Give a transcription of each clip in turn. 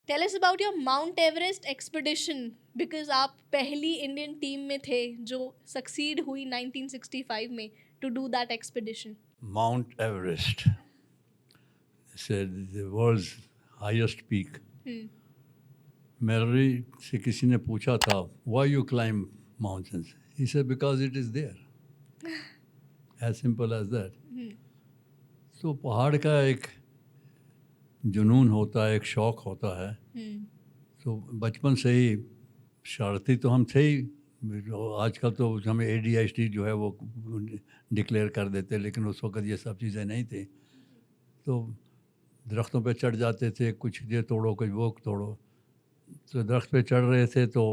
Tell us about your Mount Everest expedition because आप पहली Indian team में थे जो सक्सीड हुई 1965 में to do that expedition. Mount Everest, said the world's highest peak. Mary से किसी ने पूछा था, why you climb mountains? He said, because it is there. As simple as that. तो पहाड़ का एक जुनून होता है, एक शौक़ होता है. तो बचपन से ही शरारती तो हम थे ही. आजकल तो हमें ADHD जो है वो डिक्लेयर कर देते, लेकिन उस वक्त ये सब चीज़ें नहीं थी. तो दरख्तों पे चढ़ जाते थे, कुछ ये तोड़ो कुछ वो तोड़ो. तो दरख्त पे चढ़ रहे थे तो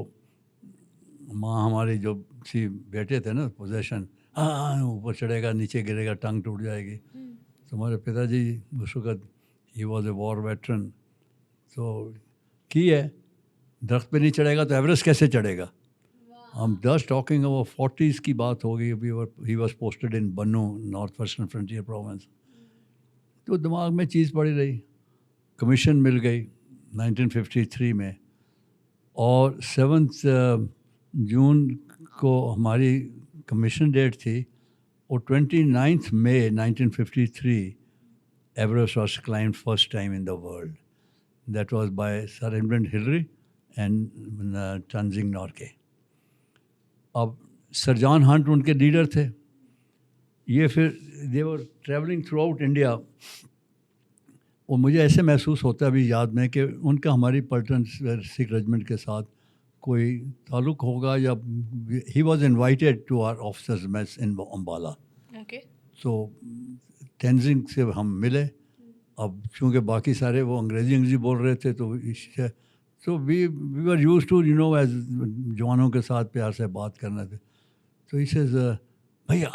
माँ हमारी जो सी बेटे थे ना पोजेशन, हाँ ऊपर चढ़ेगा नीचे गिरेगा टंग टूट जाएगी. तो हमारे पिताजी उस वक्त he was a war veteran, तो की है दरख्त पे नहीं चढ़ेगा तो एवरेस्ट कैसे चढ़ेगा. हम जस्ट टॉकिंग अबाउट 40s की बात होगी. He was posted in Bannu, north western frontier province. तो दिमाग में चीज़ पड़ी रही. कमीशन मिल गई 1953 में, और 7 जून को हमारी कमीशन डेट थी, और 29 मई 1953 Everest was climbed first time in the world. That was by Sir Edmund Hillary and Tenzing Norgay. अब सर जॉन हंट उनके लीडर थे. ये फिर they were travelling throughout India, और मुझे ऐसे महसूस होता है अभी याद में कि उनका हमारी पल्टन सिख रेजिमेंट के साथ कोई ताल्लुक़ होगा, या he was invited to our officers mess in Ambala. तो तेंजिंग से हम मिले. अब चूँकि बाकी सारे वो अंग्रेज़ी बोल रहे थे, तो we were used to as जवानों के साथ प्यार से बात करना थे. तो इसे भैया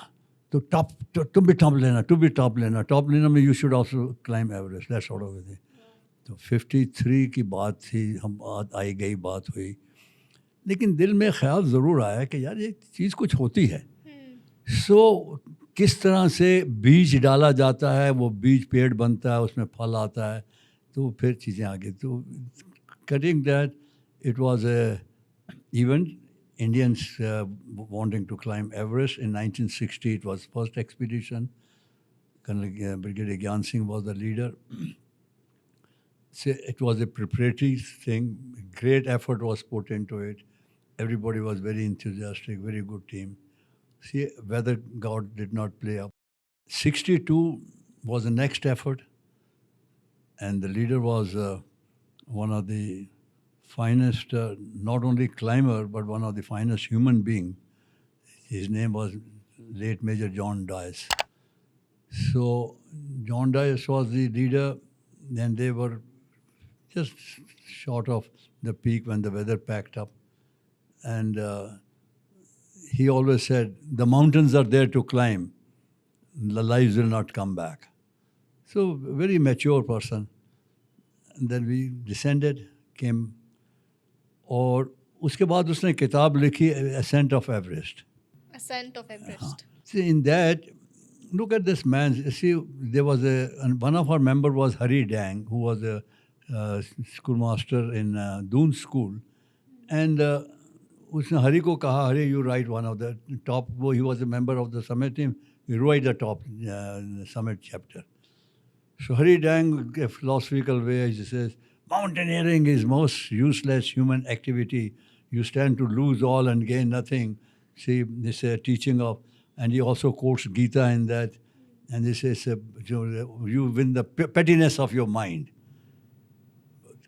तो तुम भी टॉप लेना में you should also climb Everest. That's all over. तो 53 की बात थी, हम आई गई बात हुई, लेकिन दिल में ख्याल ज़रूर आया कि यार ये चीज़ कुछ होती है. सो किस तरह से बीज डाला जाता है, वो बीज पेड़ बनता है, उसमें फल आता है, तो फिर चीज़ें आगे. तो cutting that it was even Indians wanting to climb Everest in 1960. It was first expedition. Colonel Brigadier Gyan Singh was the leader. So it was a preparatory thing. Great effort was put into it. Everybody was very enthusiastic, very good team. See, weather god did not play up. 62 was the next effort, and the leader was one of the finest, not only climber, but one of the finest human being. His name was late Major John Dias. So John Dias was the leader, and they were just short of the peak when the weather packed up. And he always said, the mountains are there to climb, the lives will not come back. So very mature person. And then we descended, came, और उसके बाद उसने किताब लिखी Ascent of Everest. Ascent of Everest. See, in that, look at this man. See, there was one of our members was Hari Dang, who was a schoolmaster in Doon School, and उसने हरी को कहा, हरी you write one of the top. He was a member of the summit team. You write the top summit chapter. So Hari Dang, a philosophical way, he says, mountaineering is most useless human activity. You stand to lose all and gain nothing. See, this is a teaching of, and he also quotes Gita in that, and this is you win the pettiness of your mind.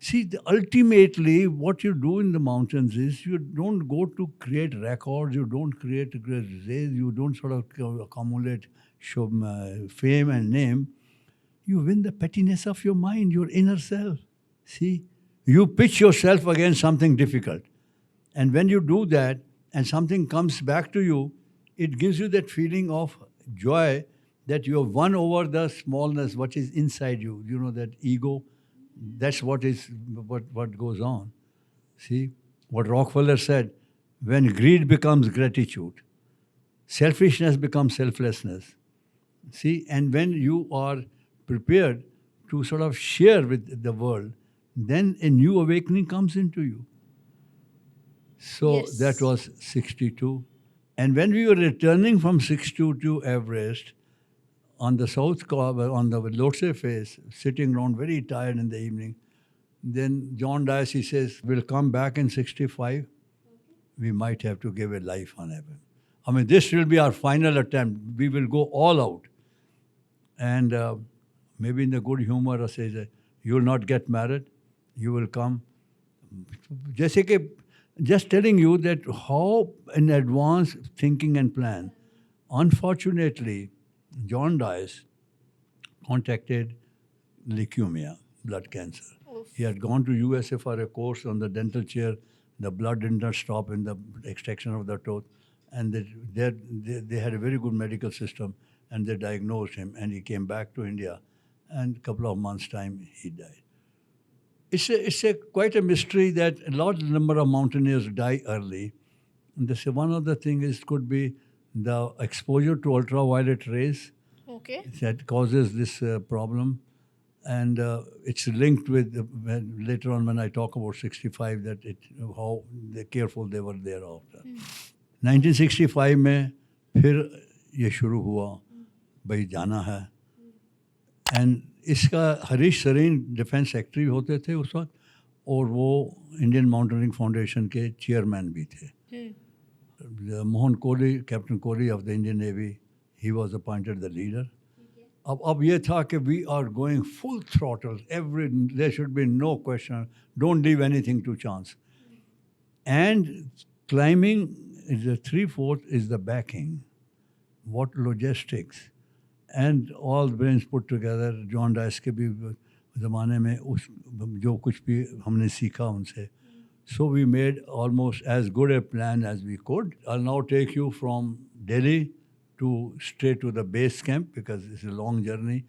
See, ultimately, what you do in the mountains is you don't go to create records, you don't create raise, you don't sort of accumulate fame and name. You win the pettiness of your mind, your inner self. See, you pitch yourself against something difficult. And when you do that and something comes back to you, it gives you that feeling of joy that you have won over the smallness, what is inside you. You know, that ego, that's what goes on. See, what Rockefeller said, when greed becomes gratitude, selfishness becomes selflessness. See, and when you are prepared to sort of share with the world, then a new awakening comes into you. So Yes. that was 62. And when we were returning from 62 to Everest, on the south on the Lhotse face, sitting around very tired in the evening, then John Dias, he says, we'll come back in 65. We might have to give a life on heaven. I mean, this will be our final attempt. We will go all out. And maybe in the good humor, I say, you will not get married. You will come. Just telling you that how in advance thinking and plan. Unfortunately, John Dias contacted leukemia, blood cancer. Oof. He had gone to USA for a course on the dental chair. The blood did not stop in the extraction of the tooth. And they had a very good medical system, and they diagnosed him, and he came back to India. And a couple of months' time, he died. It's quite a mystery that a large number of mountaineers die early. And this one of the things could be the exposure to ultraviolet rays Okay. that causes this problem. And it's linked with later on when I talk about 65 that how careful they were thereafter. 1965 में फिर ये शुरू हुआ भाई जाना है and इसका Harish Sarin defence secretary होते थे उस वक्त और वो इंडियन माउंटेनिंग फाउंडेशन के चेयरमैन भी थे Mohan Kohli captain Kohli of the Indian navy he was appointed the leader अब ये था कि we are going full throttle every there should be no question don't leave anything to chance and climbing is the 3/4 is the backing, what logistics, and all brains put together. John Dias के भी ज़माने में उस जो कुछ भी हमने सीखा उनसे. So we made almost as good a plan as we could. I'll now take you from Delhi to straight to the base camp because it's a long journey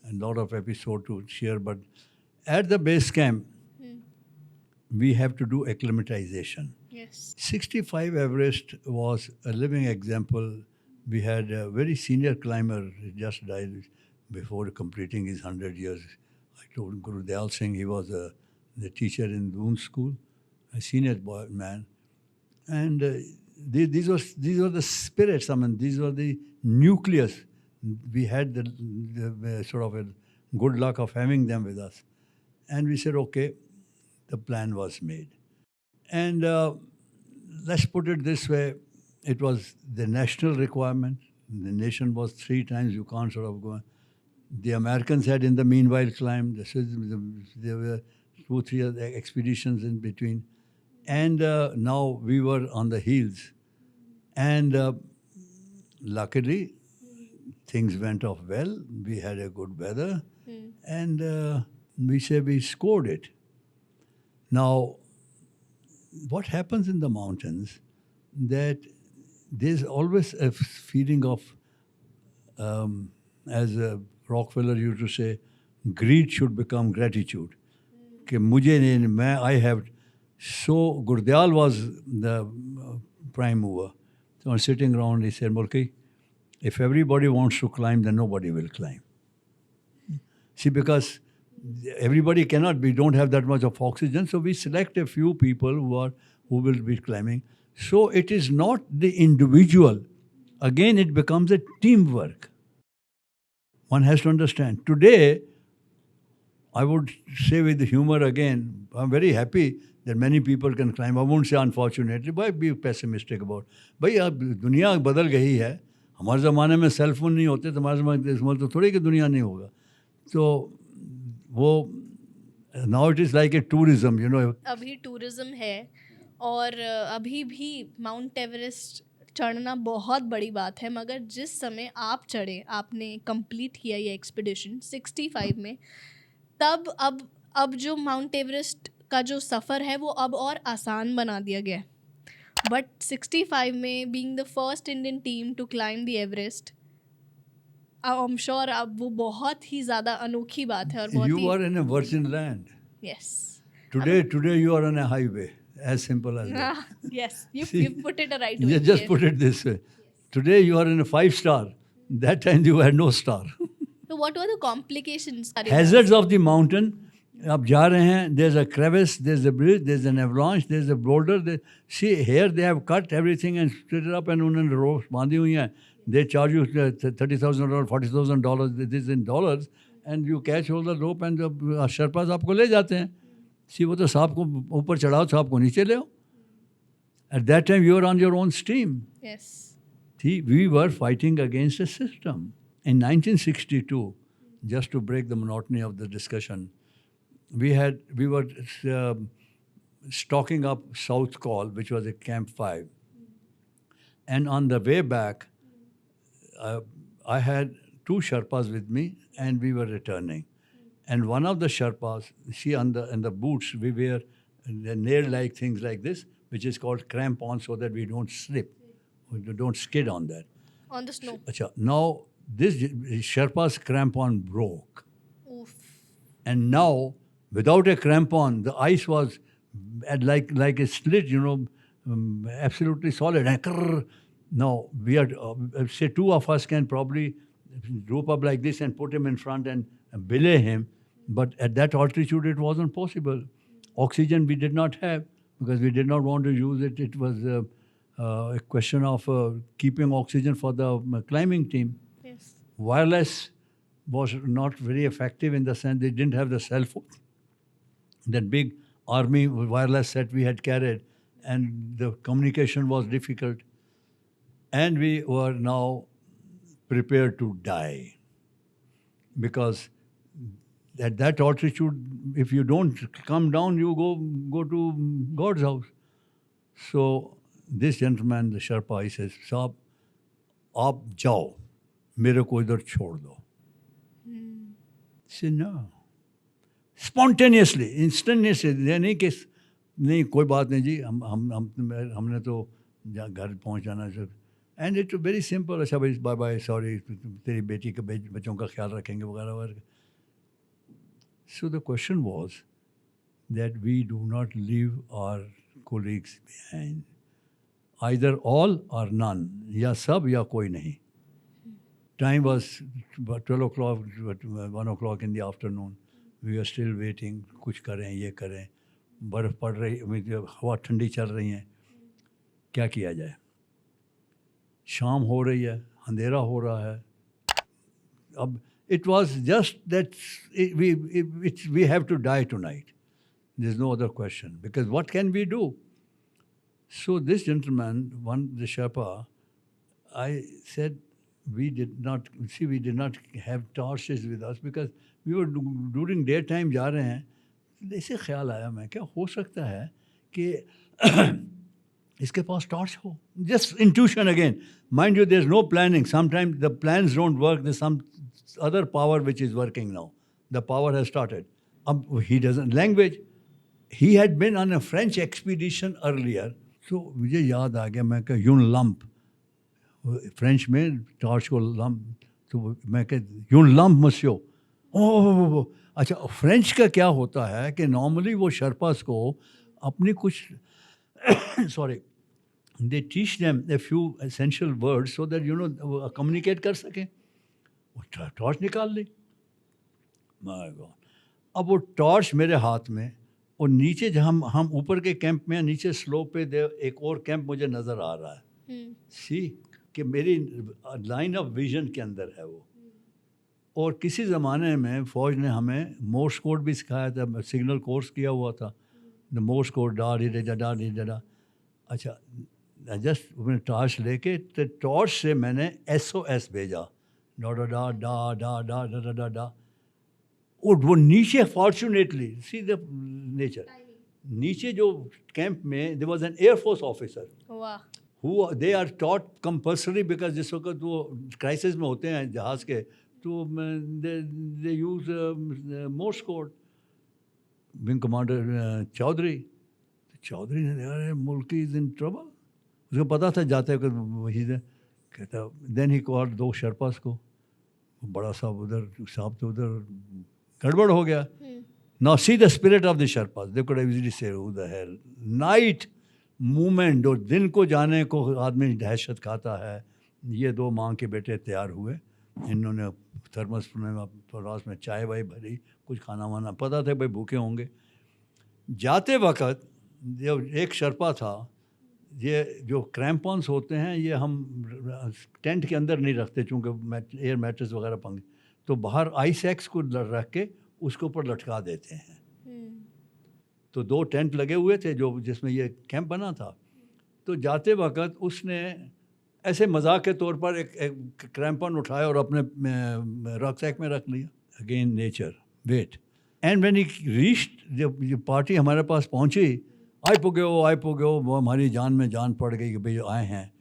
and a lot of episode to share. But at the base camp, we have to do acclimatization. Yes. 65 Everest was a living example. We had a very senior climber, he just died before completing his 100 years. I told Guru Dayal Singh, he was the teacher in Doon School, a senior man. And these were the spirits, I mean, these were the nucleus. We had the sort of a good luck of having them with us. And we said, okay, the plan was made. And let's put it this way, it was the national requirement. The nation was 3 times, you can't sort of go. The Americans had in the meanwhile climbed. There were 2-3 other expeditions in between. And now we were on the heels. And luckily, things went off well. We had a good weather. And we scored it. Now, what happens in the mountains that there's always a feeling of, as Rockefeller used to say, greed should become gratitude. I have. So Gurdyal was the prime mover. So I'm sitting around, he said, Mulki, if everybody wants to climb, then nobody will climb. See, because everybody cannot, we don't have that much of oxygen, so we select a few people who will be climbing. So it is not the individual. Again, it becomes a teamwork. One has to understand. Today, I would say with humor again, I'm very happy that many people can climb. I won't say unfortunately, but be pessimistic about. भाई अब दुनिया बदल गई है. हमारे ज़माने में cell phone नहीं होते, तो हमारे ज़माने तो थोड़ी कि दुनिया नहीं होगा. तो वो now it is like a tourism, you know. अभी टूरिज्म है और अभी भी माउंट एवरेस्ट चढ़ना बहुत बड़ी बात है, मगर जिस समय आप चढ़े, आपने कंप्लीट किया ये एक्सपीडिशन 65 में, तब अब जो माउंट एवरेस्ट का जो सफ़र है वो अब और आसान बना दिया गया है. बट 65 में being the first Indian team to climb the Everest, I am sure अब वो बहुत ही ज़्यादा अनोखी बात है और बहुत You are in a virgin land. Yes. Today you are on a highway. As simple as that. Yes, you See, put it a right way. Yeah, just put it this way. Today you are in a 5-star. That time you had no star. So what were the complications? Hazards of the mountain. आप जा रहे हैं, there's a crevice, there's a bridge, there's an avalanche, there's a boulder. See, here they have cut everything and split it up and उन्होंने ropes बांधी हुई हैं. They charge you $30,000, $40,000, this is in dollars, and you catch all the rope and the Sherpas आपको ले जाते हैं. See, वो तो सांप को ऊपर चढ़ाओ, सांप को नीचे ले आओ. At that time, you were on your own stream. Yes. See, we were fighting against a system. In 1962, just to break the monotony of the discussion, we were stocking up South Call, which was at Camp 5. And on the way back, I had 2 Sherpas with me, and we were returning. And one of the Sherpas, she in the boots, we wear the nail-like things like this, which is called crampon, so that we don't slip, we don't skid on that. On the snow. Achha, now, this Sherpa's crampon broke. Oof. And now, without a crampon, the ice was like a slit, absolutely solid. And now, we are, say 2 of us can probably rope up like this and put him in front and belay him. But at that altitude, it wasn't possible. Oxygen we did not have because we did not want to use it. It was a question of keeping oxygen for the climbing team. Yes. Wireless was not very effective in the sense they didn't have the cell phone. That big army wireless set we had carried, and the communication was difficult. And we were now prepared to die. Because at that altitude, if you don't come down, you go to God's house. So this gentleman, the Sherpa, he says, "Saab, aap jao, mere ko idhar chhod do." He said, "No." Spontaneously, instantaneously, नहीं कोई बात नहीं जी, हमने तो घर पहुंच जाना है. And it's very simple. अच्छा भाई, bye bye, sorry, तेरी बेटी के बच्चों का ख्याल रखेंगे वगैरह वगैरह. So the question was that we do not leave our colleagues behind. Either all or none. या सब या कोई नहीं. Time was 12 o'clock, 1 o'clock in the afternoon. We were still waiting. कुछ करें, ये करें. बर्फ़ पड़ रही, हवा ठंडी चल रही है. क्या किया जाए? शाम हो रही है, अंधेरा हो रहा है. अब it was just that we have to die tonight. There's no other question. Because what can we do? So this gentleman, the Sherpa, I said, we did not have torches with us because we were during daytime जा रहे हैं. ऐसे ख्याल आया मैं, क्या हो सकता है कि इसके पास torch हो? Just intuition again. Mind you, there's no planning. Sometimes the plans don't work. There's some other power which is working now. The power has started. He doesn't language. He had been on a French expedition earlier. So मुझे याद आ गया, मैं कहा यून lump, French में torch को lump, तो मैं कह यून लंप मस्यो. ओह अच्छा, फ्रेंच का क्या होता है कि नॉर्मली वो शर्पास को अपनी कुछ sorry they teach them a few essential words so that communicate कर सकें. वो टॉर्च निकाल ली. My God. अब वो टॉर्च मेरे हाथ में, और नीचे जहाँ हम ऊपर के कैंप में, नीचे स्लोप पे एक और कैंप मुझे नज़र आ रहा है. सी कि मेरी लाइन ऑफ विजन के अंदर है वो. और किसी ज़माने में फ़ौज ने हमें मोर्स कोड भी सिखाया था, सिग्नल कोर्स किया हुआ था. द मोर्स कोड डा डी डा. अच्छा, जस्ट मैंने टॉर्च लेके, तो टॉर्च से मैंने SOS भेजा, डा डा डा डा डा डा डा डा डा. और वो नीचे फॉर्चुनेटली सी द नेचर, नीचे जो कैंप में there was an air force officer who they are taught compulsory because जिस वक्त वो क्राइसिस में होते हैं जहाज़ के, तो they use Morse code. Wing commander Chaudhary ने देखा मुल्क इज़ इन ट्रबल. उसको पता था जाते वही से कहता. देन ही कॉल्ड 2 शर्पास को. बड़ा साहब उधर, साहब तो उधर, गड़बड़ हो गया. Now see the spirit of the Sherpas. They could have easily said, who the hell? Night movement, और दिन को जाने को आदमी दहशत खाता है. ये 2 माँ के बेटे तैयार हुए, इन्होंने थर्मस में परास में चाय वाय भरी, कुछ खाना वाना, पता था भाई भूखे होंगे। जाते वक्त जो एक शर्पा था, ये जो क्रैम्पॉन्स होते हैं ये हम टेंट के अंदर नहीं रखते चूँकि एयर मैट्रेस वगैरह पंख, तो बाहर आइस एक्स को रख के उसके ऊपर लटका देते हैं। तो 2 टेंट लगे हुए थे जो जिसमें ये कैंप बना था। तो जाते वक्त उसने ऐसे मजाक के तौर पर एक क्रैम्पॉन उठाया और अपने रॉकसैक में रख लिया। Again nature, weight. And when he reached, जब ये पार्टी हमारे पास पहुंची, आई पुगे हो, वो हमारी जान में जान पड़ गई कि भाई आए हैं।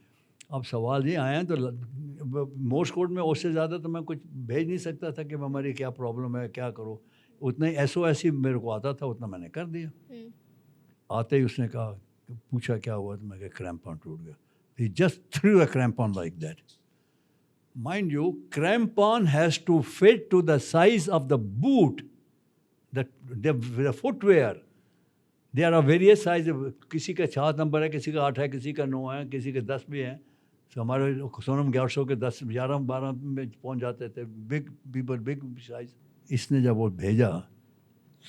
अब सवाल ये आए हैं तो मोर्स कोड में उससे ज़्यादा तो मैं कुछ भेज नहीं सकता था कि हमारी क्या प्रॉब्लम है, क्या करो। उतना ही SOS ही मेरे को आता था, उतना मैंने कर दिया। आते ही उसने कहा, पूछा क्या हुआ, तो मैं कहा क्रैम्पॉन टूट गया। He just threw a crampon like that. Mind you, crampon has to fit to the size of the boot, the footwear. There are various sizes. किसी का 7 नंबर है, किसी का 8 है, किसी का 9 है, किसी के 10 भी हैं। तो हमारे सोनम 1100 के 10, 11, 12 में पहुंच जाते थे। Big people, big size. इसने जब वो भेजा,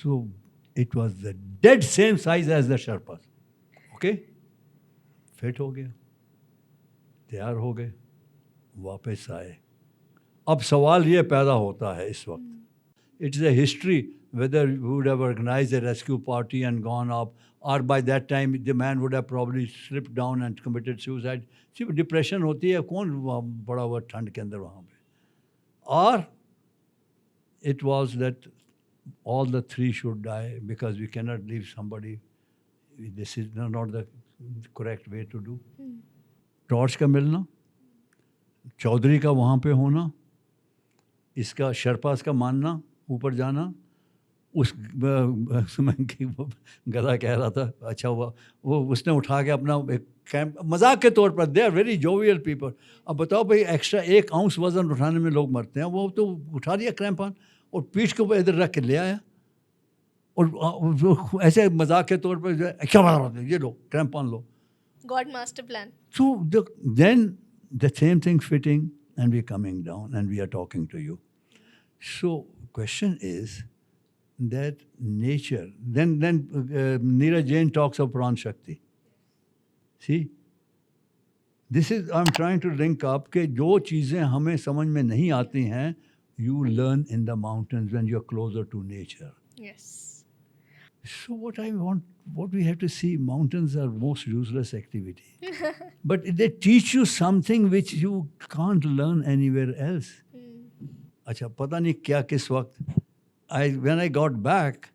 so it was the dead same size as the Sherpas. Okay? Fit हो गया, तैयार हो गए, वापस आए। अब सवाल ये पैदा होता है इस वक्त, it's a history whether we would have organized a rescue party and gone up, or by that time the man would have probably slipped down and committed suicide. सिर्फ डिप्रेशन होती है, कौन बड़ा हुआ ठंड के अंदर वहाँ पे। और it was that all the 3 should die because we cannot leave somebody. This is not the correct way to do. Torch का मिलना, चौधरी का वहाँ पे होना, इसका शर्पास का मानना, ऊपर जाना, उस समय की गधा कह रहा था, अच्छा हुआ वो उसने उठा के अपना एक कैंप, मजाक के तौर पर, they are very jovial people. अब बताओ भाई, एक्स्ट्रा 1 आउंस वजन उठाने में लोग मरते हैं, वो तो उठा लिया क्रैम्पॉन और पीठ के ऊपर इधर रख के ले आया, और ऐसे मजाक के तौर पर क्या बात है, ये लो क्रैम्पॉन लो। God master plan. So then the same thing fitting, and we're coming down and we are talking to you. So question is that nature, then Neeraj Jain talks of Pran Shakti. See, this is, I'm trying to link up कि जो चीज़ें हमें समझ में नहीं आती हैं, you learn in the mountains when you're closer to nature. Yes. So what we have to see, mountains are most useless activity. But they teach you something which you can't learn anywhere else. अच्छा, पता नहीं क्या किस वक्त, when I got back,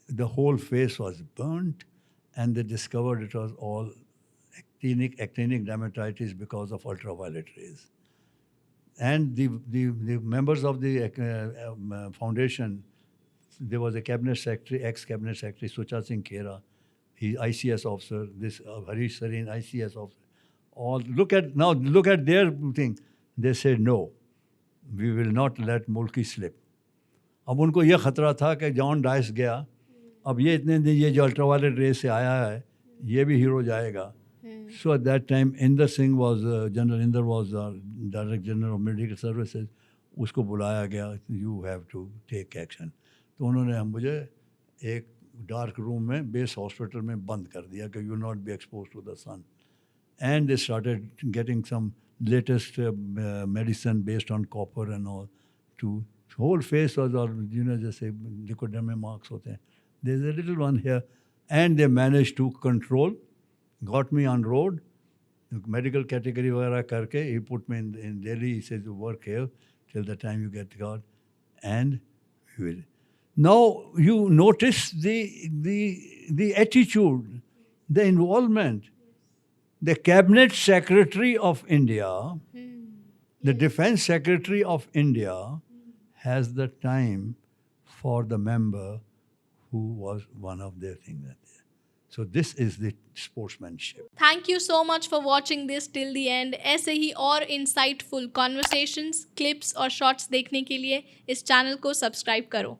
the whole face was burnt, and they discovered it was all actinic dermatitis because of ultraviolet rays. And the members of the foundation, there was a cabinet secretary, ex-cabinet secretary, Sucha Singh Khera, he ICS officer, this Harish Sareen, ICS officer. All look at their thing. They said no, we will not let Mulki slip. अब उनको ये खतरा था कि John dice गया, अब ये इतने दिन ये जो अल्ट्रावायलेट रेस से आया है, ये भी हीरो जाएगा. So at that time, Inder Singh was General Inder was Director General of Medical Services. उसको बुलाया गया, you have to take action. तो उन्होंने मुझे एक डार्क रूम में बेस हॉस्पिटल में बंद कर दिया कि you not be exposed to the sun. And they started getting some latest medicine based on copper and all. To whole face was all, जैसे लिक्विड में marks होते हैं. There's a little one here, and they managed to control. Got me on road, medical category वगैरह करके, he put me in Delhi. He says, work here till the time you get God, and we will. Now you notice the attitude, the involvement. The Cabinet Secretary of India, the Defense Secretary of India, has the time for the member who was one of their things. So this is the sportsmanship. Thank you so much for watching this till the end. ऐसे ही और insightful conversations, clips और shorts देखने के लिए इस channel को subscribe करो.